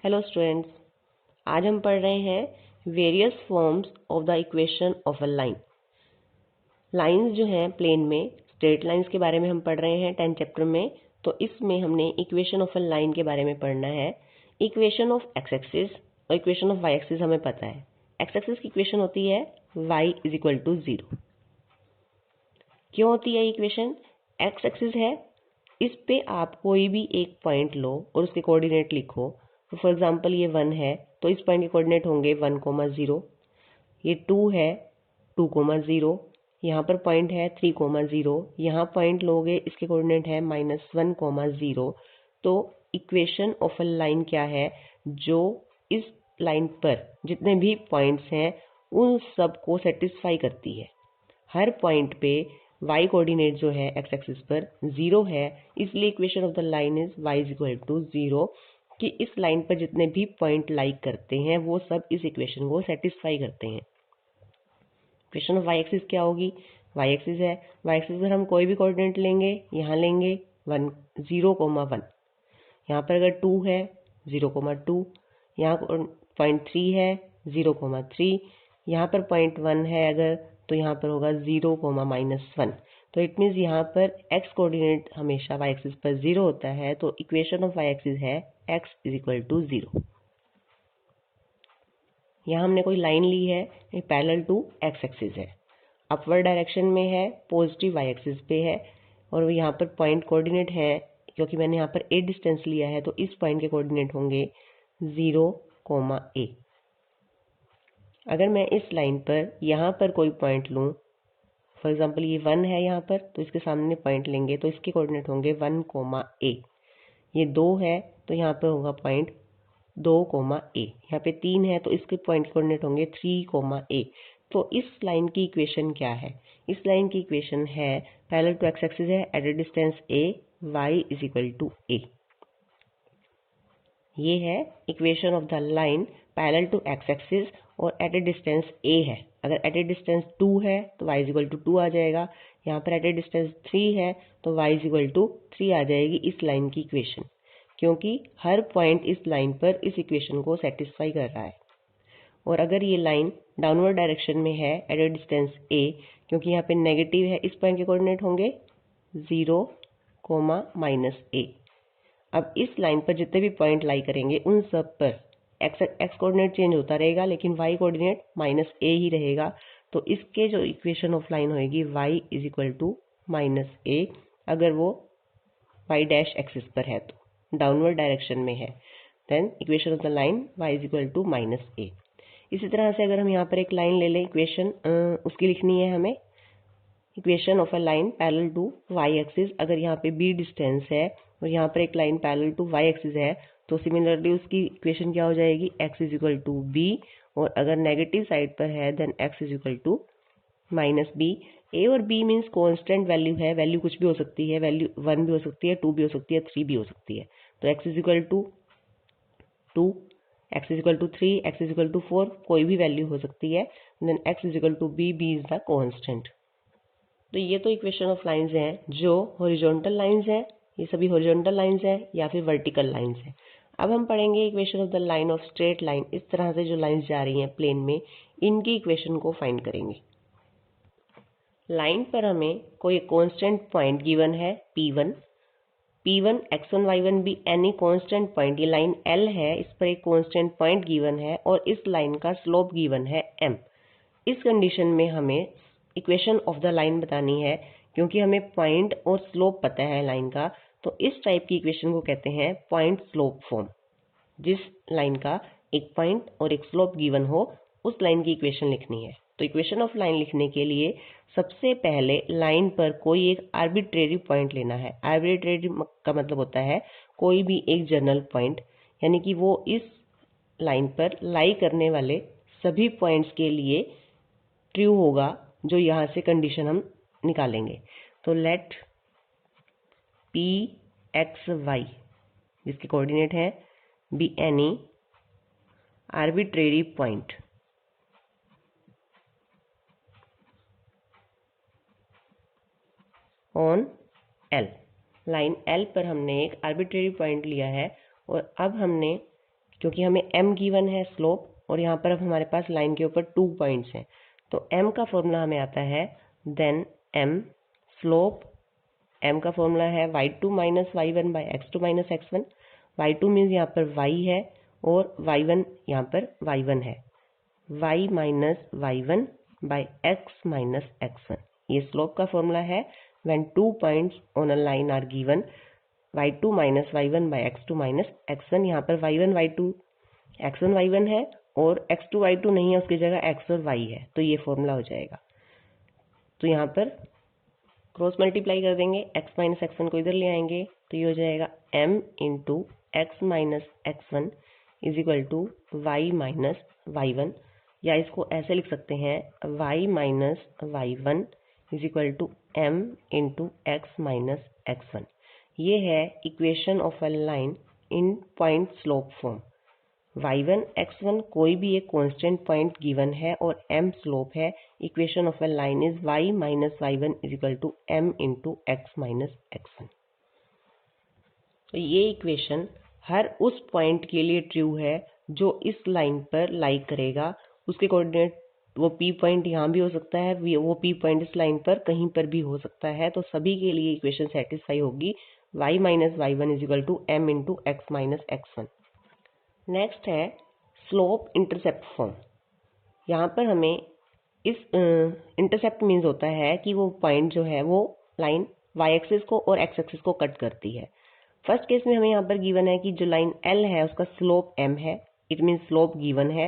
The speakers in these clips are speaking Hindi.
हेलो स्टूडेंट्स, आज हम पढ़ रहे हैं various forms of the equation of a line. Lines जो हैं प्लेन में, स्ट्रेट लाइंस के बारे में हम पढ़ रहे हैं 10th चैप्टर में। तो इसमें हमने इक्वेशन ऑफ अ लाइन के बारे में पढ़ना है। इक्वेशन ऑफ एक्स एक्सिस और इक्वेशन ऑफ वाई एक्सिस हमें पता है। एक्स एक्सिस की इक्वेशन होती है y इज इक्वल टू 0। क्यों होती है इक्वेशन? एक्स एक्सिस है, इस पे आप कोई भी एक पॉइंट लो और उसके कोऑर्डिनेट लिखो। तो फॉर एग्जांपल ये 1 है तो इस पॉइंट के कोऑर्डिनेट होंगे 1,0। ये 2 है 2,0। यहाँ पर पॉइंट है 3,0। यहाँ पॉइंट लोगे, इसके कोऑर्डिनेट है -1,0। तो इक्वेशन ऑफ अ लाइन क्या है? जो इस लाइन पर जितने भी पॉइंट्स हैं उन सब को सेटिस्फाई करती है। हर पॉइंट पे y कोऑर्डिनेट जो है एक्स एक्सिस पर 0 है, इसलिए equation of the line is y is equal to 0 कि इस लाइन पर जितने भी पॉइंट लाइक करते हैं वो सब इस इक्वेशन को सेटिस्फाई करते हैं। इक्वेशन ऑफ y एक्सिस क्या होगी? y एक्सिस है, y एक्सिस पर हम कोई भी कोऑर्डिनेट लेंगे, यहाँ लेंगे 0,1। यहाँ पर अगर 2 है 0,2, यहाँ पॉइंट 3 है 0,3, यहाँ पर पॉइंट 1 है अगर, तो यहाँ पर होगा 0,-1। तो इट मीन्स यहाँ पर x कोऑर्डिनेट हमेशा y एक्सिस पर 0 होता है। तो इक्वेशन ऑफ y एक्सिस है x इज इक्वल टू 0। यहाँ हमने कोई लाइन ली है, ये पैरेलल टू x एक्सिस है, अपवर्ड डायरेक्शन में है, पॉजिटिव y एक्सिस पे है, और यहाँ पर पॉइंट कोऑर्डिनेट है, क्योंकि मैंने यहाँ पर a डिस्टेंस लिया है तो इस पॉइंट के कोऑर्डिनेट होंगे 0,a। अगर मैं इस लाइन पर यहाँ पर कोई पॉइंट लूँ, फॉर एग्जाम्पल ये 1 है यहाँ पर, तो इसके सामने पॉइंट लेंगे तो इसके कोऑर्डिनेट होंगे 1,a। ये 2 है तो यहाँ पर होगा पॉइंट 2,a। यहाँ पे 3 है तो इसके पॉइंट कोऑर्डिनेट होंगे 3,a। तो इस लाइन की इक्वेशन क्या है? इस लाइन की इक्वेशन है पैरेलल टू एक्स एक्सिस है, at a distance a, y is equal to a। ये है equation of the line parallel to x axis और एट ए डिस्टेंस a है। अगर एट ए डिस्टेंस 2 है तो y इज इक्वल टू 2 आ जाएगा। यहाँ पर एट ए डिस्टेंस 3 है तो y इज इक्वल टू 3 आ जाएगी इस लाइन की इक्वेशन, क्योंकि हर पॉइंट इस लाइन पर इस इक्वेशन को सेटिस्फाई कर रहा है। और अगर ये लाइन डाउनवर्ड डायरेक्शन में है एट ए डिस्टेंस a, क्योंकि यहाँ पे नेगेटिव है, इस पॉइंट के कोऑर्डिनेट होंगे 0,-a। अब इस लाइन पर जितने भी पॉइंट लाई करेंगे उन सब पर एक्स कोऑर्डिनेट चेंज होता रहेगा, लेकिन y कोऑर्डिनेट -a ही रहेगा। तो इसके जो इक्वेशन ऑफ लाइन होगी y is equal to -a, अगर वो y डैश एक्सिस पर है तो डाउनवर्ड डायरेक्शन में है, then equation of the line y is equal to -a। इसी तरह से अगर हम यहाँ पर एक लाइन ले लें, इक्वेशन उसकी लिखनी है हमें, equation of a line parallel to y axis. अगर यहाँ पे b डिस्टेंस है और यहाँ पर एक line parallel to y axis है, तो सिमिलरली उसकी इक्वेशन क्या हो जाएगी? x is equal to b, और अगर नेगेटिव साइड पर है then x is equal to -b। a और b मीन्स कांस्टेंट वैल्यू है, वैल्यू कुछ भी हो सकती है, वैल्यू 1 भी हो सकती है, 2 भी हो सकती है, 3 भी हो सकती है। तो x is equal to 2, x is equal to 3, x is equal to 4, कोई भी वैल्यू हो सकती है, then x is equal to b, b is the constant. तो ये तो इक्वेशन ऑफ लाइंस हैं जो हॉरिजॉन्टल लाइंस हैं, ये सभी हॉरिजॉन्टल लाइंस हैं या फिर वर्टिकल लाइंस हैं। अब हम पढ़ेंगे equation of the line of straight line. इस तरह से जो लाइंस जा रही हैं प्लेन में, इनकी इक्वेशन को फाइंड करेंगे। लाइन पर हमें कोई कांस्टेंट पॉइंट गिवन है P1, x1 y1 भी एनी कांस्टेंट पॉइंट। ये लाइन L है, इस पर एक कांस्टेंट पॉइंट गिवन है और इस लाइन का स्लोप गिवन है m। इस कंडीशन में हमें इक्वेशन ऑफ द लाइन बतानी है, क्योंकि हमें पॉइंट और स्लोप पता है लाइन का। तो इस टाइप की इक्वेशन को कहते हैं पॉइंट स्लोप फॉर्म। जिस लाइन का एक पॉइंट और एक स्लोप गिवन हो, उस लाइन की इक्वेशन लिखनी है। तो इक्वेशन ऑफ लाइन लिखने के लिए सबसे पहले लाइन पर कोई एक आर्बिट्रेरी पॉइंट लेना है। आर्बिट्रेरी का मतलब होता है कोई भी एक जनरल पॉइंट, यानी कि वो इस लाइन पर लाई करने वाले सभी पॉइंट्स के लिए ट्रू होगा, जो यहाँ से कंडीशन हम निकालेंगे। तो लेट P(x,y) जिसके कोऑर्डिनेट है B any arbitrary point on L। Line L पर हमने एक आर्बिट्रेरी पॉइंट लिया है और अब हमने क्योंकि हमें m गिवन है स्लोप, और यहाँ पर अब हमारे पास लाइन के ऊपर 2 पॉइंट्स हैं, तो m का फॉर्मूला हमें आता है देन m स्लोप, m का फॉर्मूला है y2 minus y1 by x2 minus x1। y2 means यहाँ पर y है और y1 यहाँ पर y1 है, y minus y1 by x minus x1। ये स्लोप का फॉर्मूला है when 2 points on a line are given y2 minus y1 by x2 minus x1। यहाँ पर y1 y2 x1 y1 है और x2 y2 नहीं है, उसकी जगह x और y है, तो ये फॉर्मूला हो जाएगा। तो यहाँ पर क्रॉस मल्टीप्लाई कर देंगे, x माइनस x1 को इधर ले आएंगे, तो ये हो जाएगा m into x minus x1 is equal to y minus y1, या इसको ऐसे लिख सकते हैं y minus y1 is equal to m into x minus x1। ये है equation of a line in point slope form. y1 x1 कोई भी एक कांस्टेंट पॉइंट गिवन है और m स्लोप है। Equation of a line is y minus y1 is equal to m into x minus x1। तो ये इक्वेशन हर उस पॉइंट के लिए ट्रू है जो इस लाइन पर लाई करेगा। उसके कोऑर्डिनेट वो p पॉइंट यहाँ भी हो सकता है, वो p पॉइंट इस लाइन पर कहीं पर भी हो सकता है, तो सभी के लिए इक्वेशन सेटिस्फाई होगी y minus y1 is equal to m into x minus x1। Next है स्लोप इंटरसेप्ट फॉर्म। यहाँ पर हमें इस इंटरसेप्ट मीन्स होता है कि वो पॉइंट जो है वो लाइन y एक्सिस को और x एक्सिस को कट करती है। फर्स्ट केस में हमें यहाँ पर गिवन है कि जो लाइन L है उसका स्लोप m है, इट मीन्स स्लोप गिवन है,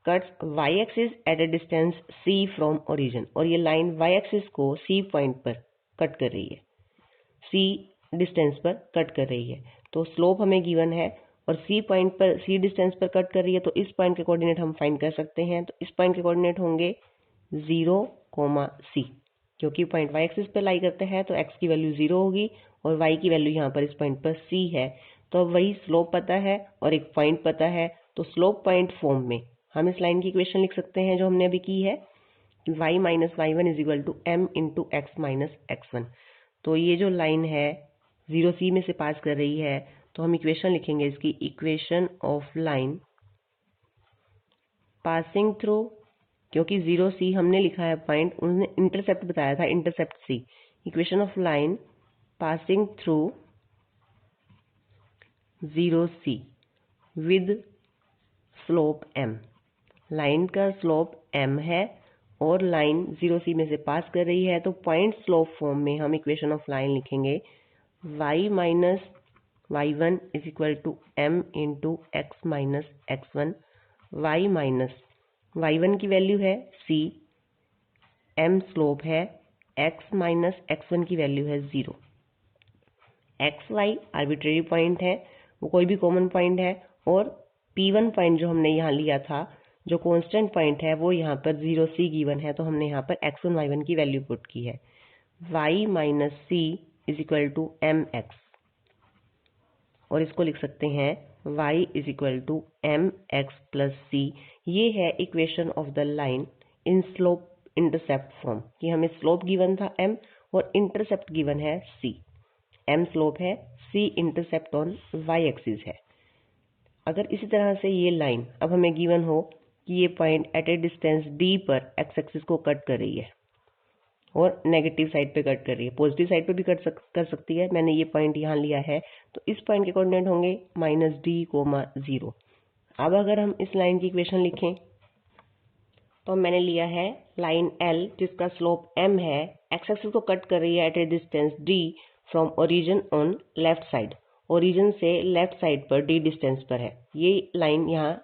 cuts y axis at a distance c from origin, और ये लाइन y एक्सिस को c पॉइंट पर कट कर रही है, c डिस्टेंस पर कट कर रही है। तो स्लोप हमें गिवन है और c पॉइंट पर c डिस्टेंस पर कट कर रही है, तो इस पॉइंट के कोऑर्डिनेट हम फाइंड कर सकते हैं। तो इस पॉइंट के कोऑर्डिनेट होंगे 0, c, क्योंकि पॉइंट y एक्सिस पर लाई करते हैं तो x की वैल्यू 0 होगी और y की वैल्यू यहाँ पर इस पॉइंट पर c है। तो अब वही स्लोप पता है और एक पॉइंट पता है, तो स्लोप पॉइंट फॉर्म में हम इस लाइन की इक्वेशन लिख सकते हैं जो हमने अभी की है, y minus y1 is equal to m into x minus x1। तो ये जो लाइन है 0c में से पास कर रही है, तो हम इक्वेशन लिखेंगे इसकी, equation of line passing through, क्योंकि 0c हमने लिखा है पॉइंट, उन्होंने इंटरसेप्ट बताया था, intercept c, equation of line passing through 0c with slope m। Line का स्लोप m है और लाइन 0c में से पास कर रही है, तो पॉइंट स्लोप फॉर्म में हम इक्वेशन ऑफ लाइन लिखेंगे y minus y1 is equal to m into x minus x1। y minus y1 की वैल्यू है c, m स्लोप है, x माइनस x1 की वैल्यू है 0। एक्स वाई आर्बिट्रेरी पॉइंट है, वो कोई भी कॉमन पॉइंट है, और P1 पॉइंट जो हमने यहाँ लिया था जो कांस्टेंट पॉइंट है वो यहाँ पर 0c गिवन है, तो हमने यहाँ पर x1 y1 की वैल्यू पुट की है। y minus c is equal to m x, और इसको लिख सकते हैं y is equal to m x plus c. ये है equation of the line in slope intercept form, कि हमें स्लोप गिवन था m और इंटरसेप्ट गिवन है c। m स्लोप है, c intercept on y axis है। अगर इसी तरह से ये लाइन अब हमें गिवन हो कि ये point at a distance d पर x एक्सिस को कट कर रही है और नेगेटिव साइड पे कट कर रही है, पॉजिटिव साइड पे भी कर सकती है, मैंने ये पॉइंट यहाँ लिया है, तो इस पॉइंट के कोऑर्डिनेट होंगे -d, 0। अब अगर हम इस लाइन की इक्वेशन लिखें तो मैंने लिया है लाइन L जिसका स्लोप m है, x एक्सिस को कट कर रही है at a distance d from origin on left side, origin से लेफ्ट साइड पर d डिस्टेंस पर है। ये लाइन यहाँ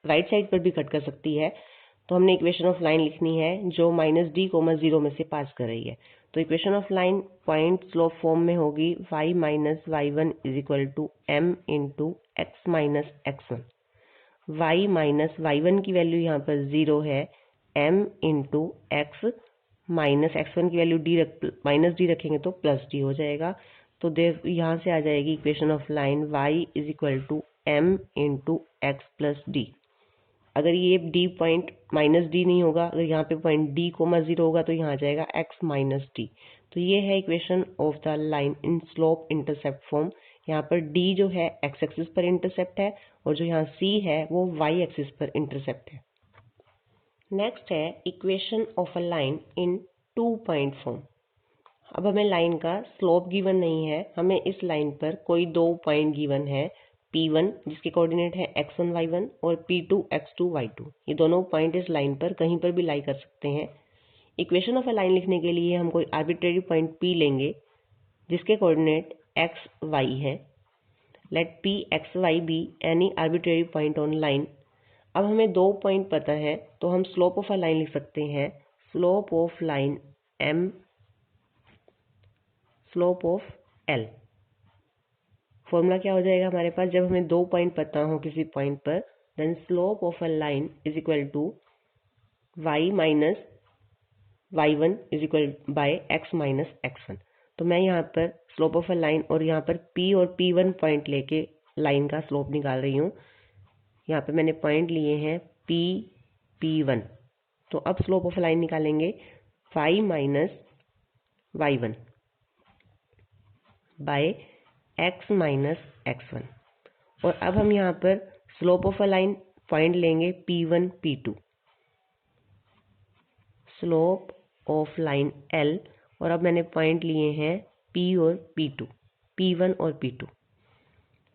राइट साइड पर भी कट कर सकती है, तो हमने इक्वेशन ऑफ लाइन लिखनी है जो -d, 0 में से पास कर रही है। तो equation of line point slope form में होगी y minus y1 is equal to m into x minus x1। y minus y1 की वैल्यू यहाँ पर 0 है, m into x minus x1 की वैल्यू -d रखेंगे तो +d हो जाएगा। तो यहाँ से आ जाएगी equation of line y is equal to m into x plus d. अगर ये d पॉइंट -d नहीं होगा, अगर यहाँ पे पॉइंट d, 0 होगा तो यहाँ आ जाएगा x माइनस डी। तो ये है equation of the line in slope intercept form. यहाँ पर D जो है x एक्सिस पर इंटरसेप्ट है और जो यहाँ C है वो y एक्सिस पर इंटरसेप्ट है। नेक्स्ट है equation of a line in 2 point form. अब हमें लाइन का स्लोप गिवन नहीं है, हमें इस लाइन पर कोई 2 पॉइंट गिवन है, P1 जिसके कोऑर्डिनेट है x1 y1 और P2 x2 y2। ये दोनों पॉइंट इस लाइन पर कहीं पर भी लाई कर सकते हैं। इक्वेशन ऑफ अ लाइन लिखने के लिए हम कोई आर्बिट्रेरी पॉइंट P लेंगे जिसके कोऑर्डिनेट x y है। Let P x y be any arbitrary point on line. अब हमें 2 पॉइंट पता है तो हम स्लोप ऑफ अ लाइन लिख सकते हैं, slope of line m slope of l। Formula क्या हो जाएगा हमारे पास, जब हमें 2 पॉइंट पता हो किसी पॉइंट पर, then slope of a line is equal to y minus y1 is equal by x minus x1। तो मैं यहाँ पर स्लोप ऑफ अ लाइन और यहाँ पर P और P1 पॉइंट लेके लाइन का स्लोप निकाल रही हूँ। यहाँ पे मैंने पॉइंट लिए हैं P P1। तो अब स्लोप ऑफ अ लाइन निकालेंगे y minus y1 by x minus x1। और अब हम यहाँ पर slope of a line point लेंगे P1 P2, slope of line L, और अब मैंने पॉइंट लिए हैं P और P2, P1 और P2।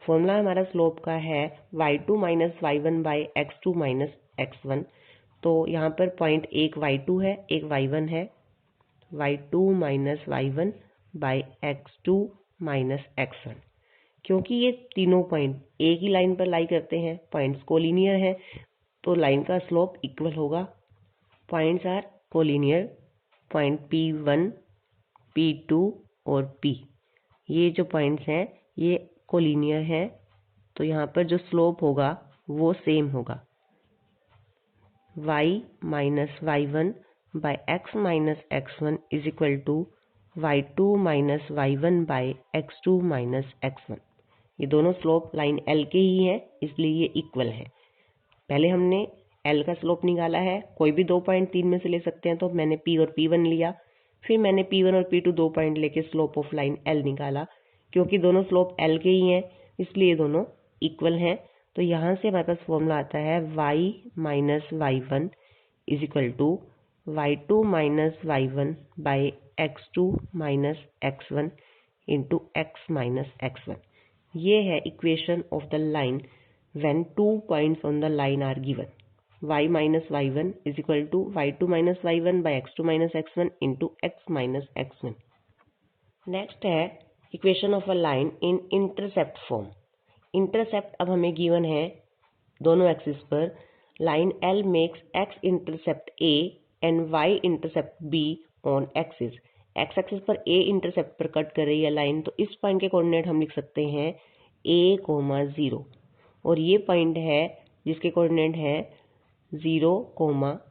फॉर्मूला हमारा स्लोप का है y2 minus y1 by x2 minus x1। तो यहाँ पर पॉइंट एक y2 है, एक y1 है, y2 minus y1 by x2 minus x1। क्योंकि ये तीनों पॉइंट एक ही लाइन पर लाई करते हैं, पॉइंट्स कोलिनियर है, तो लाइन का स्लोप इक्वल होगा। Points are collinear, point P1 P2 और P, ये जो पॉइंट्स हैं ये कोलिनियर है, तो यहाँ पर जो स्लोप होगा वो सेम होगा, y minus y1 by x minus x1 is equal to y2 minus y1 by x2 minus x1। ये दोनों स्लोप लाइन L के ही हैं, इसलिए ये इक्वल है। पहले हमने L का स्लोप निकाला है, कोई भी 2 पॉइंट 3 में से ले सकते हैं, तो मैंने P और P1 लिया, फिर मैंने P1 और P2 2 पॉइंट लेके स्लोप ऑफ लाइन L निकाला। क्योंकि दोनों स्लोप L के ही हैं इसलिए दोनों इक्वल हैं। तो यहाँ से हमारे पास फॉर्मूला आता है y minus y1 is equal to y2 minus y1 by x2 minus x1 into x minus x1। ये है equation of the line when 2 points on the line are given. y minus y1 is equal to y2 minus y1 by x2 minus x1 into x minus x1। Next है equation of a line in intercept form. Intercept अब हमें गिवन है दोनों एक्सिस पर, line L makes x intercept A and y intercept B on axis. x axis पर A इंटरसेप्ट पर कट कर रही है लाइन, तो इस पॉइंट के कोऑर्डिनेट हम लिख सकते हैं a, 0, और ये पॉइंट है जिसके कोऑर्डिनेट है 0,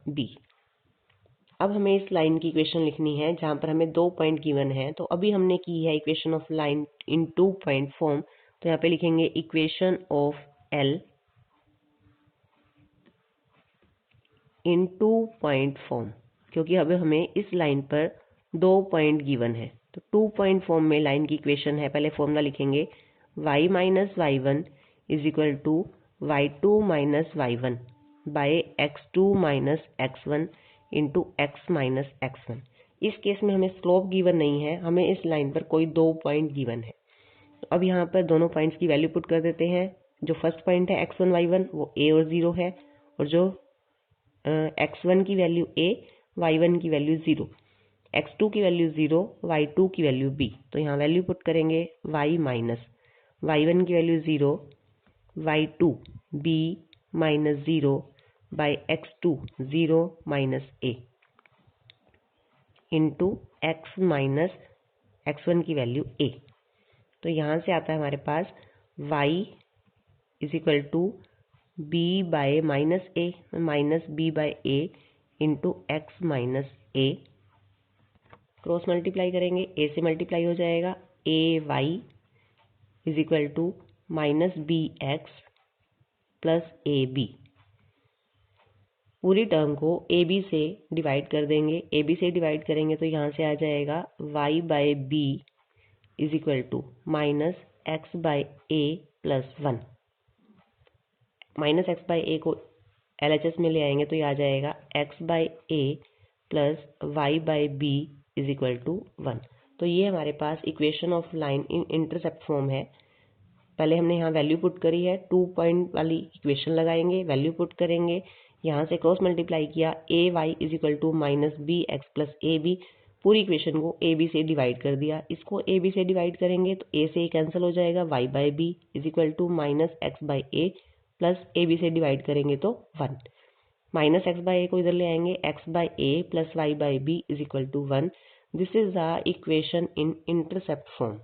b। अब हमें इस लाइन की इक्वेशन लिखनी है जहां पर हमें 2 पॉइंट गिवन है। तो अभी हमने की है equation of line in 2 point form, तो यहाँ पे लिखेंगे equation of L in 2 point form, क्योंकि अब हमें इस लाइन पर 2 पॉइंट गिवन है। तो 2 पॉइंट फॉर्म में लाइन की इक्वेशन है, पहले फॉर्मूला लिखेंगे y minus y1 is equal to y2 minus y1 by x2 minus x1 into x minus x1। इस केस में हमें स्लोप गिवन नहीं है, हमें इस लाइन पर कोई 2 पॉइंट गिवन है। तो अब यहाँ पर दोनों पॉइंट्स की वैल्यू पुट कर देते हैं। जो फर्स्ट पॉइंट है x1 y1 वो a और 0 है, और जो x1 की वैल्यू a, y1 की वैल्यू 0, x2 की वैल्यू 0, y2 की वैल्यू b। तो यहाँ वैल्यू पुट करेंगे y माइनस y1 की value 0, y2 b minus 0 by x2 0 minus a into x minus x1 की वैल्यू a। तो यहाँ से आता है हमारे पास y is equal to b by minus b by a into x minus a। Cross multiply करेंगे, a से मल्टीप्लाई हो जाएगा, a y is equal to minus b x plus a b. पूरी टर्म को ए बी से डिवाइड कर देंगे, ए बी से डिवाइड करेंगे तो यहाँ से आ जाएगा y by b is equal to minus x by a plus 1। Minus x by a को LHS में ले आएंगे तो ये आ जाएगा x by a plus y by b is equal to 1। तो ये हमारे पास equation of line in intercept form है। पहले हमने यहाँ वैल्यू पुट करी है, 2 पॉइंट वाली इक्वेशन लगाएंगे, वैल्यू पुट करेंगे, यहाँ से क्रॉस मल्टीप्लाई किया, a y is equal to minus b x plus a b, पूरी इक्वेशन को ए बी से डिवाइड कर दिया। इसको ए बी से डिवाइड करेंगे तो ए से ए कैंसिल हो जाएगा, y by b is equal to minus x by a plus a b से डिवाइड करेंगे तो 1। माइनस एक्स बाई ए को इधर ले आएंगे, x by a plus y by b is equal to 1। This is the equation in intercept form.